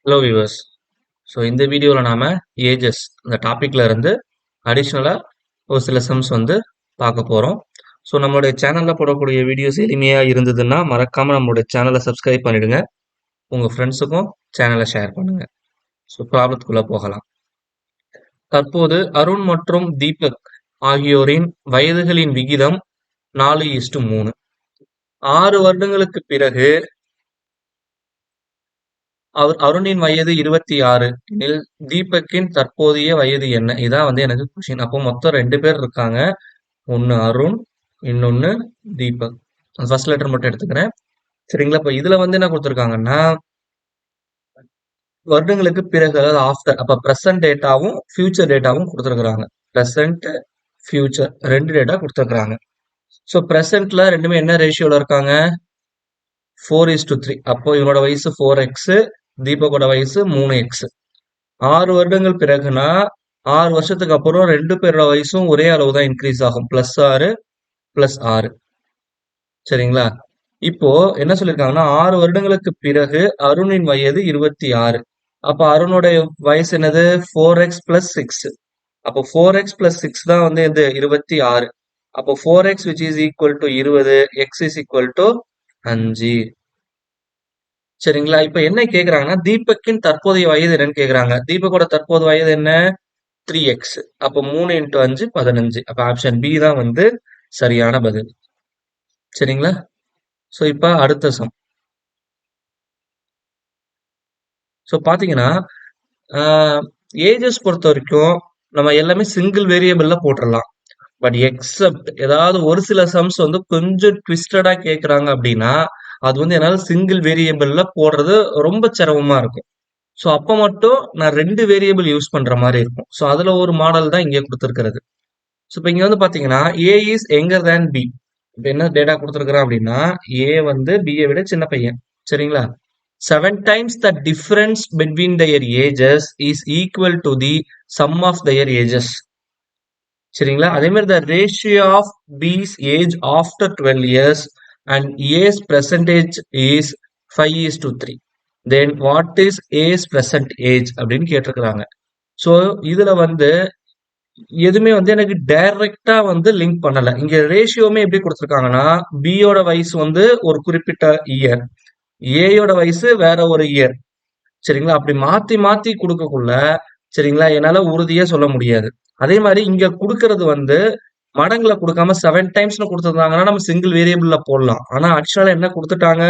Hello viewers. So இந்த வீடியோவில் நாம் ஏஜஸ் இந்த டாப்பிக்கில் இருந்து அடிஷ்னலாக ஒரு சில சம்ஸ் வந்து பார்க்க போகிறோம். ஸோ நம்மளுடைய சேனலில் போடக்கூடிய வீடியோஸ் எளிமையாக இருந்ததுன்னா மறக்காமல் நம்மளுடைய சேனலை சப்ஸ்கிரைப் பண்ணிவிடுங்க. உங்கள் ஃப்ரெண்ட்ஸுக்கும் சேனலை ஷேர் பண்ணுங்கள். ஸோ ப்ராப்ளத்துக்குள்ளே போகலாம். தற்போது அருண் மற்றும் தீபக் ஆகியோரின் வயதுகளின் விகிதம் 4:3. 6 வருடங்களுக்கு பிறகு அருணின் வயது 26 எனில் தீபக்கின் தற்போதைய வயது என்ன? இதான் வந்து எனக்கு கொஸ்டின். அப்போ மொத்தம் 2 பேர் இருக்காங்க. ஒன்னு அருண், இன்னொன்னு தீபக். ஃபர்ஸ்ட் லெட்டர் மட்டும் எடுத்துக்கிறேன். சரிங்களா? இப்ப இதுல வந்து என்ன கொடுத்துருக்காங்கன்னா வருடங்களுக்கு பிறகு, அதாவது ஆஃப்டர். அப்ப பிரசன்ட் டேட்டாவும் ஃபியூச்சர் டேட்டாவும் கொடுத்துருக்காங்க. பிரசன்ட், ஃபியூச்சர் 2 டேட்டா கொடுத்துருக்காங்க. ஸோ பிரசன்ட்ல ரெண்டுமே என்ன ரேஷியோல இருக்காங்க? 4:3. அப்போ இவனோட வயசு 4x, தீபக்கோட வயசு 3x. 6 வருடங்கள் பிறகுனா 6 வருஷத்துக்கு அப்புறம் 2 பேரோட வயசும் ஒரே அளவு தான் இன்க்ரீஸ் ஆகும். +6 +6. சரிங்களா? இப்போ என்ன சொல்லியிருக்காங்கன்னா 6 வருடங்களுக்கு பிறகு அருணின் வயது 26. அப்ப அருணுடைய வயசு என்னது? 4x + 6. அப்போ 4x + 6 தான் வந்து எது? 26. அப்போ 4x which is equal to 20, x is equal to 5. சரிங்களா? இப்ப என்ன கேக்குறாங்கன்னா தீபக்கின் தற்போதைய வயது என்னன்னு கேக்குறாங்க. தீபக்கோட தற்போது வயது என்ன? 3x. அப்போ 3 × 5 15. அப்ப ஆப்ஷன் பி தான் வந்து சரியான பதில். சரிங்களா? சோ இப்ப அடுத்த சம். சோ பாத்தீங்கன்னா ஏஜஸ் பொறுத்த வரைக்கும் நம்ம எல்லாமே சிங்கிள் வேரியபிள்ல போட்டுடலாம். பட் எக்ஸப்ட் ஏதாவது ஒரு சில சம்ஸ் வந்து கொஞ்சம் ட்விஸ்டடா கேக்குறாங்க அப்படின்னா அது வந்து என்னால சிங்கிள் வேரியபிள்ல போடுறது ரொம்ப சிரமமா இருக்கும். ஸோ அப்போ மட்டும் நான் 2 வேரியபிள் யூஸ் பண்ற மாதிரி இருக்கும். ஸோ அதுல ஒரு மாடல் தான் இங்கே கொடுத்துருக்கிறது. ஸோ இப்போ இங்க வந்து பாத்தீங்கன்னா ஏ இஸ் எங்கர் தேன் பி. இப்போ என்ன டேட்டா கொடுத்துருக்குறேன் அப்படின்னா ஏ வந்து பியை விட சின்ன பையன். சரிங்களா? 7 times the difference between their ages is equal to the sum of their ages. சரிங்களா? அதே மாதிரி the ratio of B's age after 12 years and A's percentage is 5:3. Then what is A's present age அப்படின்னு கேட்டிருக்கிறாங்க. So இதுல வந்து எதுவுமே வந்து எனக்கு டைரக்டா வந்து லிங்க் பண்ணல. இங்க ரேஷியோமே எப்படி கொடுத்துருக்காங்கன்னா பியோட வயசு வந்து ஒரு குறிப்பிட்ட இயர், ஏயோட வயசு வேற ஒரு இயர். சரிங்களா? அப்படி மாத்தி மாத்தி கொடுக்கக்குள்ள சரிங்களா என்னால உறுதியா சொல்ல முடியாது. அதே மாதிரி இங்க கொடுக்கறது வந்து மடங்குல கொடுக்காம 7 டைம்ஸ்னு கொடுத்துருந்தாங்கன்னா நம்ம சிங்கிள் வேரியபிள்ல போடலாம். ஆனா அடிஷனலா என்ன கொடுத்துட்டாங்க?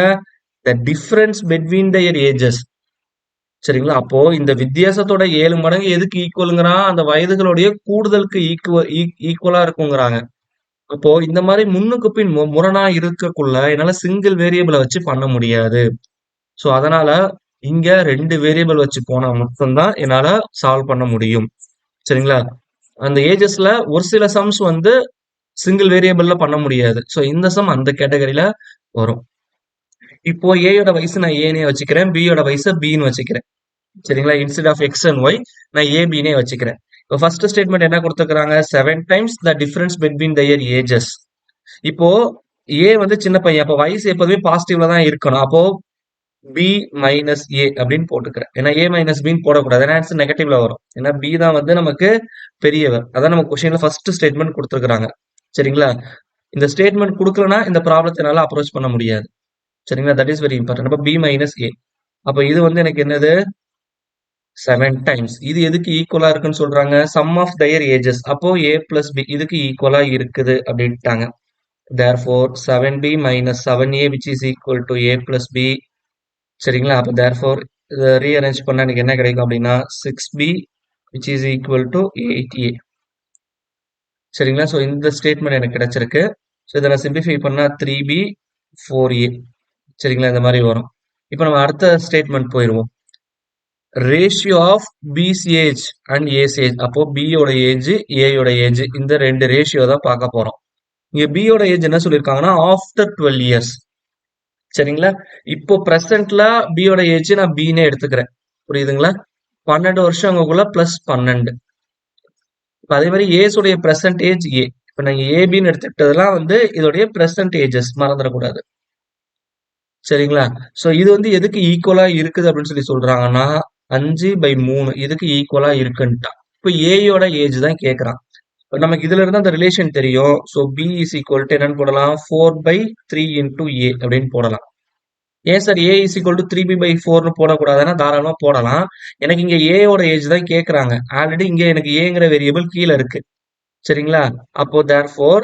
The difference between their ages. சரிங்களா? அப்போ இந்த வித்தியாசத்தோட 7 மடங்கு எதுக்கு ஈக்குவலுங்கிறான்? அந்த வயதுகளுடைய கூடுதலுக்கு ஈக்குவலா இருக்குங்கிறாங்க. அப்போ இந்த மாதிரி முன்னுக்கு பின் முரணா இருக்கக்குள்ள என்னால சிங்கிள் வேரியபிளை வச்சு பண்ண முடியாது. ஸோ அதனால இங்க 2 வேரியபிள் வச்சு போனா மட்டும்தான் என்னால சால்வ் பண்ண முடியும். சரிங்களா? அந்த ஏஜஸ்ல ஒரு சில சம்ஸ் வந்து சிங்கிள் வேரியபிள்ல பண்ண முடியாது. ஸோ இந்த சம் அந்த கேட்டகரியில வரும். இப்போ ஏயோட வயசு நான் ஏனே வச்சுக்கிறேன், பியோட வயசு பின்னு வச்சுக்கிறேன். சரிங்களா? Instead of X and Y நான் ஏபினே வச்சுக்கிறேன். இப்போ ஃபர்ஸ்ட் ஸ்டேட்மெண்ட் என்ன கொடுத்துருக்காங்க? 7 times the difference between their ages. இப்போ ஏ வந்து சின்ன பையன், அப்போ வயசு எப்போதுமே பாசிட்டிவ்ல தான் இருக்கணும். அப்போ பி மைனஸ் ஏ அப்படின்னு போட்டுக்கிறேன். ஏன்னா ஏ மைனஸ் பின்னு போடக்கூடாது. ஏன்னா ஆன்சர் நெகட்டிவ்ல வரும். ஏன்னா பி தான் வந்து நமக்கு பெரியவர். அதான் நம்ம கொஸ்டின்ல ஃபர்ஸ்ட் ஸ்டேட்மெண்ட் கொடுத்துருக்காங்க. சரிங்களா? இந்த ஸ்டேட்மெண்ட் கொடுக்கலனா இந்த ப்ராப்ளத்தினால அப்ரோச் பண்ண முடியாது. சரிங்களா? That is very important. அப்போ பி மைனஸ் ஏ. அப்போ இது வந்து எனக்கு என்னது? 7 times. இது எதுக்கு ஈக்குவலா இருக்குன்னு சொல்றாங்க? Sum of their ages. அப்போ ஏ பிளஸ் பி இதுக்கு ஈக்குவலா இருக்குது அப்படின்ட்டாங்க. therefore 7b minus 7a which is equal to a plus b. சரிங்களா? அப்போ therefore இதை ரீஅரேஞ்ச் பண்ணா எனக்கு என்ன கிடைக்கும் அப்படின்னா 6b which is equal to 8a. சரிங்களா? ஸோ இந்த ஸ்டேட்மெண்ட் எனக்கு கிடைச்சிருக்கு. ஸோ இதை நான் சிம்பிளிஃபை பண்ணா 3b 4a. சரிங்களா? இந்த மாதிரி வரும். இப்போ நம்ம அடுத்த ஸ்டேட்மெண்ட் போயிடுவோம். ரேஷியோ ஆஃப் பிஸ் ஏஜ் அண்ட் ஏஸ் ஏஜ். அப்போ பியோட ஏஜ் ஏயோட ஏஜ் இந்த 2 ரேஷியோ தான் பார்க்க போறோம். இங்க பியோட ஏஜ் என்ன சொல்லியிருக்காங்கன்னா ஆஃப்டர் 12 இயர்ஸ். சரிங்களா? இப்போ பிரசன்ட்ல பியோட ஏஜ் நான் பின்னே எடுத்துக்கிறேன். புரியுதுங்களா? 12 வருஷங்களுக்குள்ள பிளஸ் 12. இப்போ அதே மாதிரி ஏஸ் உடைய பிரசன்ட் ஏஜ் ஏ. இப்போ நாங்க ஏபின்னு எடுத்துக்கிட்டதெல்லாம் வந்து இதோடைய பிரசன்ட் ஏஜஸ் மறந்துடக்கூடாது. சரிங்களா? சோ இது வந்து எதுக்கு ஈக்குவலா இருக்குது அப்படின்னு சொல்லி சொல்றாங்கன்னா, 5/3 இதுக்கு ஈக்குவலா இருக்குன்ட்டான். இப்ப ஏயோட ஏஜ் தான் கேட்கறான். இப்ப நமக்கு இதுல இருந்து அந்த ரிலேஷன் தெரியும். So B is equal to என்னன்னு போடலாம்? 4/3 இன்டு ஏ அப்படின்னு போடலாம். ஏன் sir A is equal to 3b/4ன்னு போடக்கூடாதுன்னா தாராளமா போடலாம். எனக்கு இங்க ஏயோட ஏஜ் தான் கேட்கறாங்க. ஆல்ரெடி இங்க எனக்கு ஏங்கிற வேரியபிள் கீழ இருக்கு. சரிங்களா? அப்போ தேர்ஃபோர்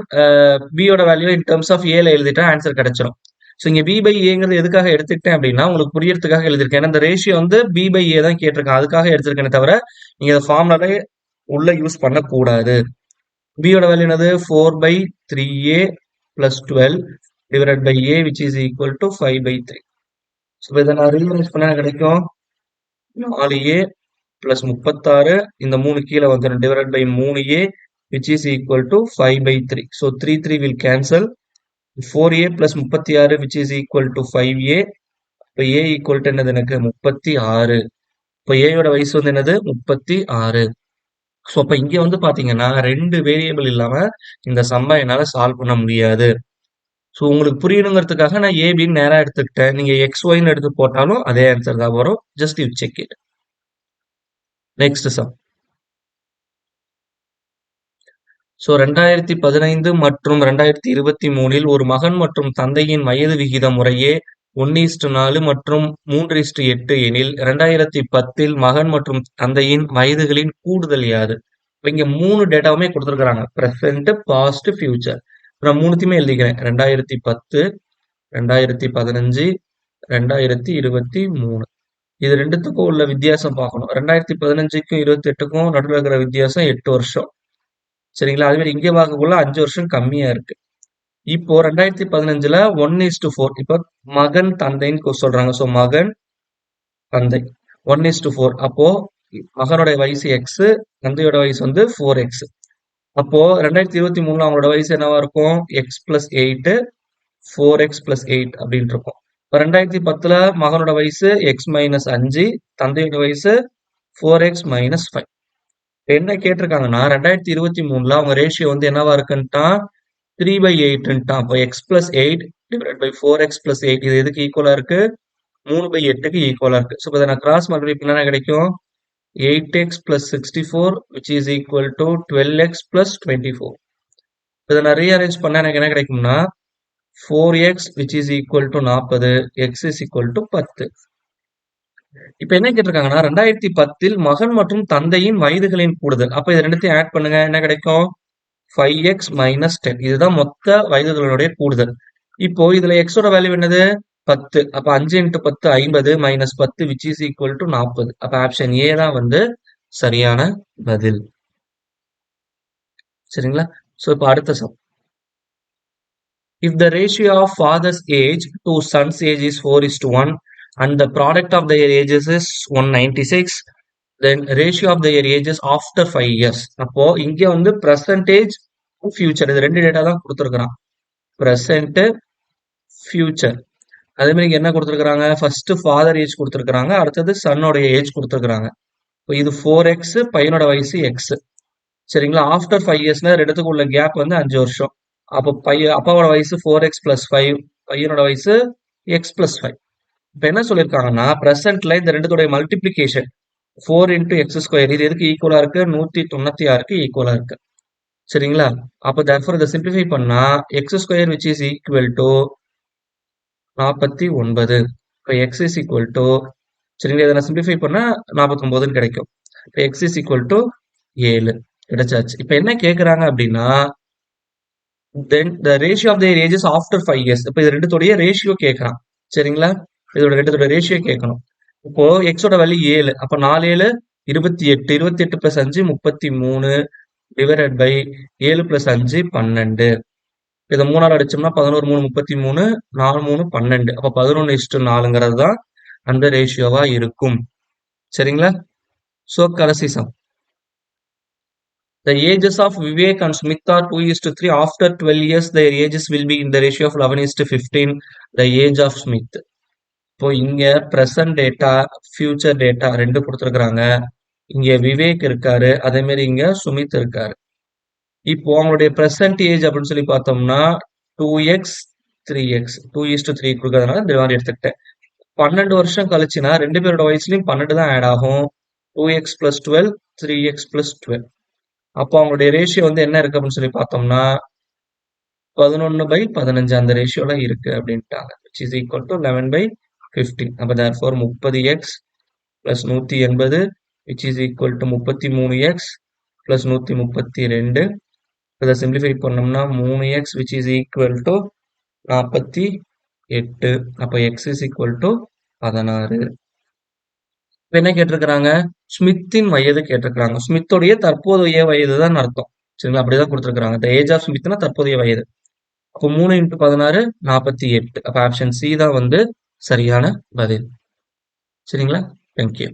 பி யோட வேல்யூ இன் டெர்ம்ஸ் ஆஃப் ஏல எழுதிட்டா ஆன்சர் கிடைச்சிரும். ஸோ இங்க பி பை ஏங்கிறது எதுக்காக எடுத்துக்கிட்டேன் அப்படின்னா உங்களுக்கு புரியறதுக்காக எழுதிருக்கேன். ஏன்னா இந்த ரேஷியோ வந்து பி பை ஏ தான் கேட்டிருக்கேன். அதுக்காக எடுத்திருக்கேனே தவிர நீங்க இந்த ஃபார்முலாவே உள்ள யூஸ் பண்ணக்கூடாது. b யோட வேல்யூ என்னது 4/3a plus 12 divided by a which is equal to 5/3. So இதை நான் ரீஅரேஞ்ச் பண்ண எனக்கு கிடைக்கும் 4a plus 36 இந்த 3 கீழே வந்துடும் divided by 3a which is equal to 5/3. So 3 will cancel. 4a plus 36 which is equal to 5a. இப்போ a equal to என்னது எனக்கு 36. இப்போ a யோட வயசு வந்து என்னது 36. ஸோ அப்ப இங்க வந்து பாத்தீங்கன்னா 2 வேரியபிள் இல்லாம இந்த சம்ம என்னால சால்வ் பண்ண முடியாது. ஸோ உங்களுக்கு புரியணுங்கிறதுக்காக நான் ஏபின்னு நேரா எடுத்துக்கிட்டேன். நீங்க எக்ஸ் ஒய்ன்னு எடுத்து போட்டாலும் அதே ஆன்சர் தான் வரும். Just you check it. Next sum. So 2015 மற்றும் 2023 ஒரு மகன் மற்றும் தந்தையின் வயது விகிதம் முறையே 1:4 மற்றும் 3:8 எனில் 2010 மகன் மற்றும் தந்தையின் வயதுகளின் கூடுதல் யாது? இங்க 3 டேட்டாவுமே கொடுத்துருக்காங்க. Present, past, future. நான் மூணுத்தையுமே எழுதிக்கிறேன். 2010, 2015, 2023. இது ரெண்டுத்துக்கும் உள்ள வித்தியாசம் பார்க்கணும். 2015க்கும் 28க்கும் நடுவில் இருக்கிற வித்தியாசம் 8 வருஷம். சரிங்களா? அதே மாதிரி இங்கே பார்க்கக்குள்ள 5 வருஷம் கம்மியா இருக்கு. இப்போ 2015ல 1:4. இப்போ மகன் தந்தைன்னு சொல்றாங்க. ஸோ மகன் தந்தை 1:4. அப்போ மகனுடைய வயசு எக்ஸ், தந்தையோட வயசு வந்து 4x. அப்போ 2023ல அவங்களோட வயசு என்னவா இருக்கும்? எக்ஸ் பிளஸ் 8, 4x பிளஸ் 8 அப்படின்னு இருக்கும். இப்போ 2010ல மகனோட வயசு எக்ஸ் மைனஸ் 5, தந்தையோட வயசு 4x மைனஸ் 5. என்ன கேட்டிருக்காங்கன்னா 2023ல அவங்க ரேஷியோ வந்து என்னவா இருக்குன்ட்டான்? 3/8ன்ட்டான். அப்போ x plus 8 divide by 4x plus 8 இது எதுக்கு ஈக்குவலா இருக்கு? 3/8க்கு ஈக்குவலா இருக்கு. ஸோ இதை நான் கிராஸ் மல்டிப்ளை பண்ணா கிடைக்கும் 8x plus 64 which is equal to 12x plus 24. இதை நான் ரீஅரேஞ்ச் பண்ணா எனக்கு என்ன கிடைக்கும்னா 4x which is equal to 40, x is equal to 10. இப்போ என்ன கேட்டிருக்காங்கன்னா 2010 மகன் மற்றும் தந்தையின் வயதுகளின் கூடுதல். அப்ப இது ரெண்டுத்தையும் ஆட் பண்ணுங்க என்ன கிடைக்கும்? 5x minus 10. இதுதான் மொத்த வயதுகளுடைய கூடுதல். இப்போ இதுல x ஓட வேல்யூ என்னது? 10. அப்ப 5 into 10 50 minus 10 which is equal to 40. அப்ப ஆப்ஷன் ஏ தான் வந்து சரியான பதில். சரிங்களா? சோ இப்போ அடுத்த some. If the ratio of father's age to son's age is 4:1 and the product of their ages is 196, then ratio of their ages after 5 years. அப்போ இங்க வந்து percentage future இது ரெண்டு டேட்டா தான் கொடுத்துருக்கான். present, future. அதே மாதிரி இங்க என்ன கொடுத்துருக்காங்க? ஃபர்ஸ்ட் ஃபாதர் ஏஜ் கொடுத்துருக்காங்க, அடுத்தது சன்னோடைய ஏஜ் கொடுத்துருக்காங்க. இப்போ இது 4x, பையனோட வயசு x. சரிங்களா? ஆஃப்டர் 5 இயர்ஸ்னா ரெண்டுத்துக்கு உள்ள கேப் வந்து 5 வருஷம். அப்போ அப்பாவோட வயசு 4x plus 5, பையனோட வயசு x plus 5. இப்போ என்ன சொல்லியிருக்காங்கன்னா பிரசன்ட்ல இந்த ரெண்டுத்தோடைய மல்டிபிளிகேஷன் 4 into x ஸ்கொயர் இது எதுக்கு ஈக்குவலா இருக்கு? 196க்கு ஈக்குவலா இருக்கு. சரிங்களா? அப்போ therefore இதை சிம்பிளிஃபை பண்ணா x square which is equal to 49. இப்போ x is equal to சரிங்களா? இதை நான் சிம்பிளிஃபை பண்ணா 49ன்னு கிடைக்கும். இப்போ x is equal to 7 கிடைச்சாச்சு. இப்போ என்ன கேட்குறாங்க அப்படின்னா then the ratio of their ages after 5 years. இப்போ இது ரெண்டுத்தோடைய ரேஷியோ கேட்கறான். சரிங்களா? இதோட ரெண்டுத்தோட ரேஷியோ கேட்கணும். இப்போ எக்ஸோட வேல்யூ 7. அப்போ 4 7 28. 28 பிளஸ் 5 33 டிவைடட் பை 7 பிளஸ் 5 12. இதை 3ஆல் அடிச்சோம்னா 11 3 33 4 3 12. அப்போ 11:4ங்கிறது தான் அந்த ரேஷியோவா இருக்கும். சரிங்களா? ஸோ கடைசி some. The ages of Vivek and Smith are 2:3. After 12 years, their ages will be in the ratio of 11:15. The age of Smith. இப்போ இங்க பிரசன்ட் டேட்டா, ஃபியூச்சர் டேட்டா ரெண்டு கொடுத்துருக்காங்க. இங்க விவேக் இருக்காரு, அதே மாதிரி இங்க சுமித் இருக்காரு. இப்போ அவங்களுடைய பிரசன்ட் ஏஜ் அப்படின்னு சொல்லி பார்த்தோம்னா 2x 3x 2:3 கொடுக்கறதுனால இந்த மாதிரி எடுத்துக்கிட்டேன். 12 வருஷம் கழிச்சுனா 2 பேரோட வயசுலயும் 12 தான் ஆட் ஆகும். 2x plus 12, 3x plus 12. அப்போ அவங்களுடைய ரேஷியோ வந்து என்ன இருக்கு அப்படின்னு சொல்லி பார்த்தோம்னா 11/15 அந்த ரேஷியோல இருக்கு அப்படின்ட்டாங்க. which is equal to 11/15. அப்ப therefore 30x plus 180 which is equal to 33x plus 132. இதை சிம்பிளிஃபை பண்ணோம்னா 3x which is equal to 48. அப்ப x is equal to 16. இப்ப என்ன கேட்டிருக்கிறாங்க? ஸ்மித்தின் வயது கேட்டிருக்கிறாங்க. ஸ்மித்துடைய தற்போதைய வயது தான் அர்த்தம். சரிங்களா? அப்படிதான் கொடுத்திருக்கிறாங்க. the age of ஸ்மித்னா தற்போதைய வயது. அப்போ 3 × 16 48. அப்ப ஆப்ஷன் சி தான் வந்து சரியான பதில். சரிங்களா? தேங்க்யூ.